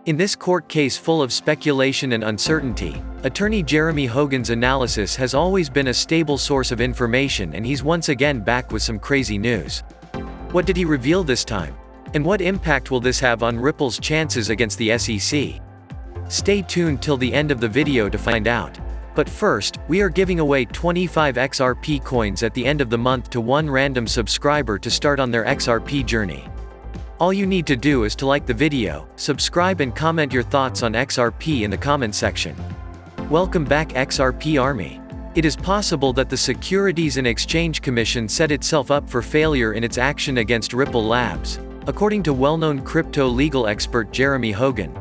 In this court case full of speculation and uncertainty, attorney Jeremy Hogan's analysis has always been a stable source of information, and he's once again back with some crazy news. What did he reveal this time? And what impact will this have on Ripple's chances against the SEC? Stay tuned till the end of the video to find out. But first, we are giving away 25 XRP coins at the end of the month to one random subscriber to start on their XRP journey. All you need to do is to like the video, subscribe and comment your thoughts on XRP in the comment section. Welcome back XRP Army. It is possible that the Securities and Exchange Commission set itself up for failure in its action against Ripple Labs, according to well-known crypto legal expert Jeremy Hogan.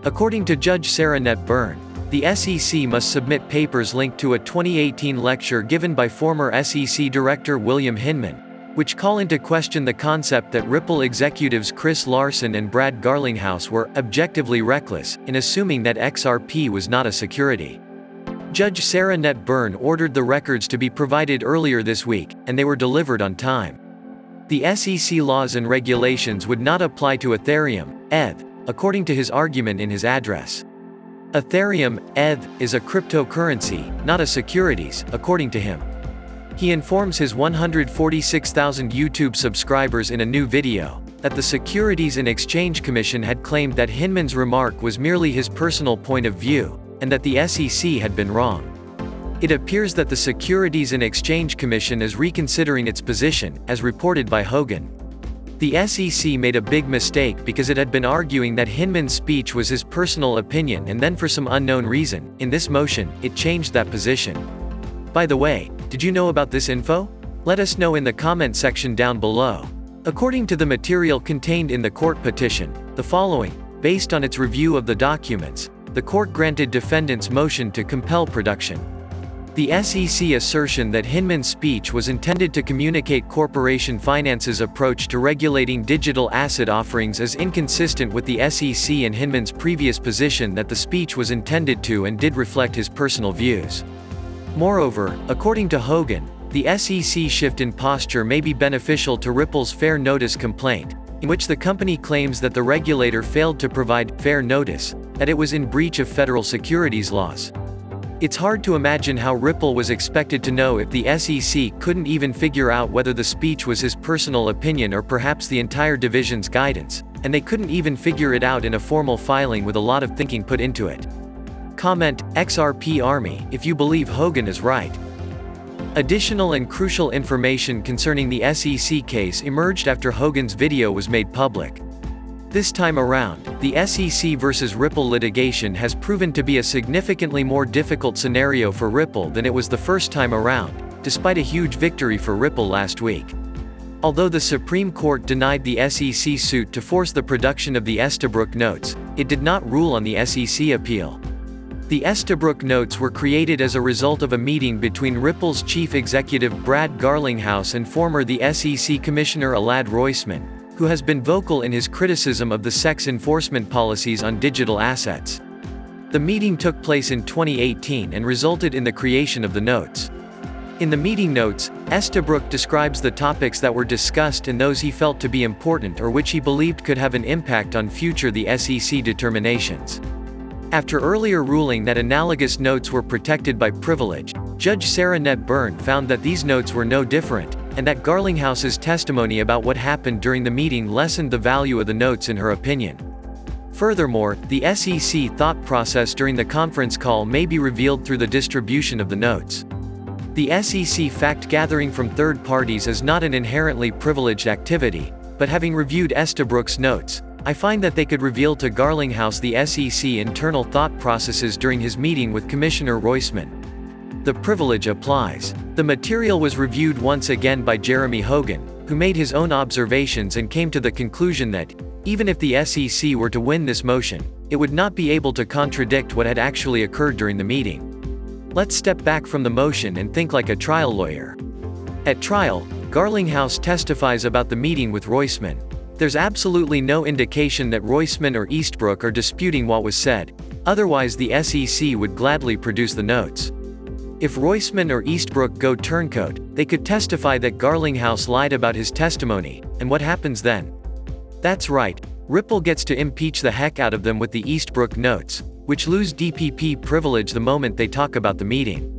According to Judge Sarah Net Byrne, the SEC must submit papers linked to a 2018 lecture given by former SEC Director William Hinman, which call into question the concept that Ripple executives Chris Larsen and Brad Garlinghouse were objectively reckless in assuming that XRP was not a security. Judge Sarah Net Byrne ordered the records to be provided earlier this week, and they were delivered on time. The SEC laws and regulations would not apply to Ethereum, ETH, according to his argument in his address. Ethereum, ETH, is a cryptocurrency, not a securities, according to him. He informs his 146,000 YouTube subscribers in a new video that the Securities and Exchange Commission had claimed that Hinman's remark was merely his personal point of view, and that the SEC had been wrong. It appears that the Securities and Exchange Commission is reconsidering its position, as reported by Hogan. The SEC made a big mistake because it had been arguing that Hinman's speech was his personal opinion, and then for some unknown reason, in this motion, it changed that position. By the way, did you know about this info? Let us know in the comment section down below. According to the material contained in the court petition, the following, based on its review of the documents, the court granted defendants' motion to compel production. The SEC assertion that Hinman's speech was intended to communicate corporation finance's approach to regulating digital asset offerings is inconsistent with the SEC and Hinman's previous position that the speech was intended to and did reflect his personal views. Moreover, according to Hogan, the SEC shift in posture may be beneficial to Ripple's fair notice complaint, in which the company claims that the regulator failed to provide fair notice, that it was in breach of federal securities laws. It's hard to imagine how Ripple was expected to know if the SEC couldn't even figure out whether the speech was his personal opinion or perhaps the entire division's guidance, and they couldn't even figure it out in a formal filing with a lot of thinking put into it. Comment, XRP Army, if you believe Hogan is right. Additional and crucial information concerning the SEC case emerged after Hogan's video was made public. This time around, the SEC versus Ripple litigation has proven to be a significantly more difficult scenario for Ripple than it was the first time around, despite a huge victory for Ripple last week. Although the Supreme Court denied the SEC suit to force the production of the Estabrook notes, it did not rule on the SEC appeal. The Estabrook notes were created as a result of a meeting between Ripple's chief executive Brad Garlinghouse and former the SEC Commissioner Alad Roisman, who has been vocal in his criticism of the SEC's enforcement policies on digital assets. The meeting took place in 2018 and resulted in the creation of the notes. In the meeting notes, Estabrook describes the topics that were discussed and those he felt to be important or which he believed could have an impact on future the SEC determinations. After earlier ruling that analogous notes were protected by privilege, Judge Sarah Net Byrne found that these notes were no different, and that Garlinghouse's testimony about what happened during the meeting lessened the value of the notes in her opinion. Furthermore, the SEC thought process during the conference call may be revealed through the distribution of the notes. The SEC fact-gathering from third parties is not an inherently privileged activity, but having reviewed Estabrook's notes, I find that they could reveal to Garlinghouse the SEC internal thought processes during his meeting with Commissioner Roisman. The privilege applies. The material was reviewed once again by Jeremy Hogan, who made his own observations and came to the conclusion that, even if the SEC were to win this motion, it would not be able to contradict what had actually occurred during the meeting. Let's step back from the motion and think like a trial lawyer. At trial, Garlinghouse testifies about the meeting with Roisman. There's absolutely no indication that Roisman or Eastbrook are disputing what was said, otherwise the SEC would gladly produce the notes. If Roisman or Eastbrook go turncoat, they could testify that Garlinghouse lied about his testimony, and what happens then? That's right, Ripple gets to impeach the heck out of them with the Eastbrook notes, which lose DPP privilege the moment they talk about the meeting.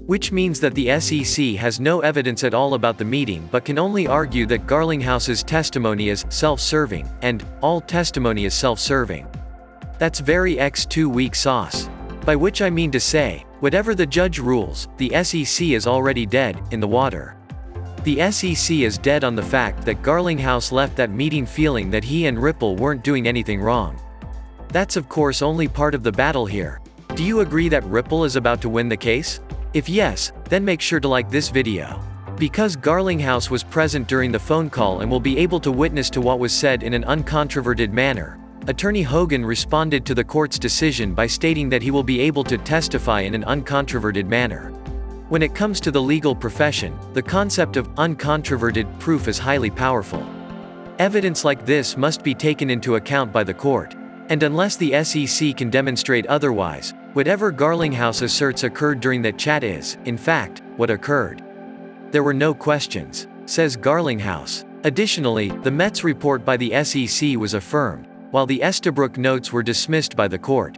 Which means that the SEC has no evidence at all about the meeting but can only argue that Garlinghouse's testimony is self-serving, and all testimony is self-serving. That's very X2 weak sauce. By which I mean to say, whatever the judge rules, the SEC is already dead in the water. The SEC is dead on the fact that Garlinghouse left that meeting feeling that he and Ripple weren't doing anything wrong. That's of course only part of the battle here. Do you agree that Ripple is about to win the case? If yes, then make sure to like this video. Because Garlinghouse was present during the phone call and will be able to witness to what was said in an uncontroverted manner, Attorney Hogan responded to the court's decision by stating that he will be able to testify in an uncontroverted manner. When it comes to the legal profession, the concept of uncontroverted proof is highly powerful. Evidence like this must be taken into account by the court. And unless the SEC can demonstrate otherwise, whatever Garlinghouse asserts occurred during that chat is, in fact, what occurred. There were no questions, says Garlinghouse. Additionally, the Mets report by the SEC was affirmed, while the Estabrook notes were dismissed by the court.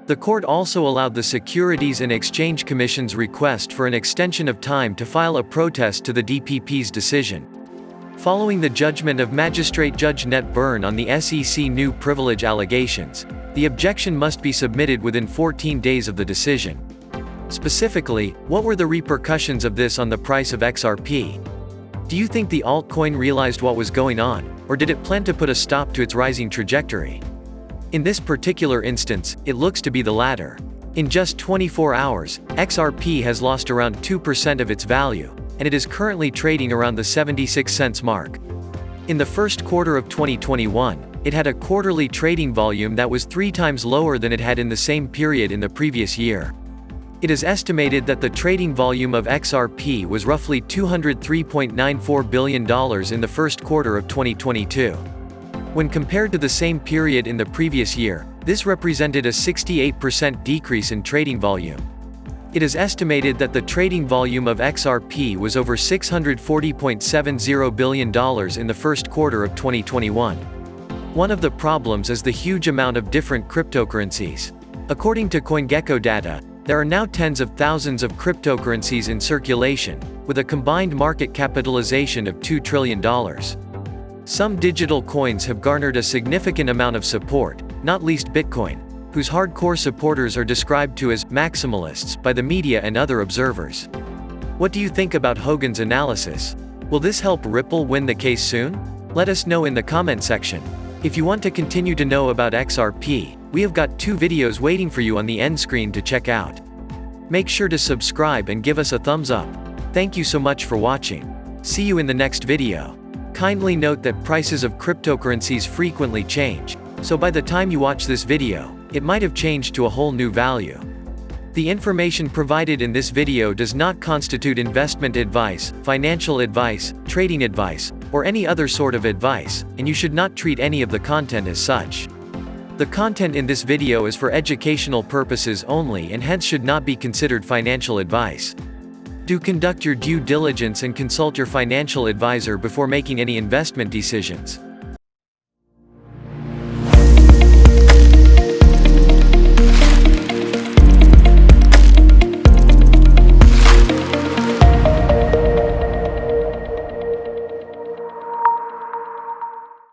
The court also allowed the Securities and Exchange Commission's request for an extension of time to file a protest to the DPP's decision. Following the judgment of Magistrate Judge Ned Byrne on the SEC new privilege allegations, the objection must be submitted within 14 days of the decision. Specifically, what were the repercussions of this on the price of XRP? Do you think the altcoin realized what was going on, or did it plan to put a stop to its rising trajectory? In this particular instance, it looks to be the latter. In just 24 hours, XRP has lost around 2% of its value, and it is currently trading around the 76 cents mark. In the first quarter of 2021, it had a quarterly trading volume that was 3 times lower than it had in the same period in the previous year. It is estimated that the trading volume of XRP was roughly $203.94 billion in the first quarter of 2022. When compared to the same period in the previous year, this represented a 68% decrease in trading volume. It is estimated that the trading volume of XRP was over $640.70 billion in the first quarter of 2021. One of the problems is the huge amount of different cryptocurrencies. According to CoinGecko data, there are now tens of thousands of cryptocurrencies in circulation, with a combined market capitalization of $2 trillion. Some digital coins have garnered a significant amount of support, not least Bitcoin, whose hardcore supporters are described to as maximalists by the media and other observers. What do you think about Hogan's analysis? Will this help Ripple win the case soon? Let us know in the comment section. If you want to continue to know about XRP, we have got 2 videos waiting for you on the end screen to check out. Make sure to subscribe and give us a thumbs up. Thank you so much for watching. See you in the next video. Kindly note that prices of cryptocurrencies frequently change, so by the time you watch this video, it might have changed to a whole new value. The information provided in this video does not constitute investment advice, financial advice, trading advice, or any other sort of advice, and you should not treat any of the content as such. The content in this video is for educational purposes only and hence should not be considered financial advice. Do conduct your due diligence and consult your financial advisor before making any investment decisions.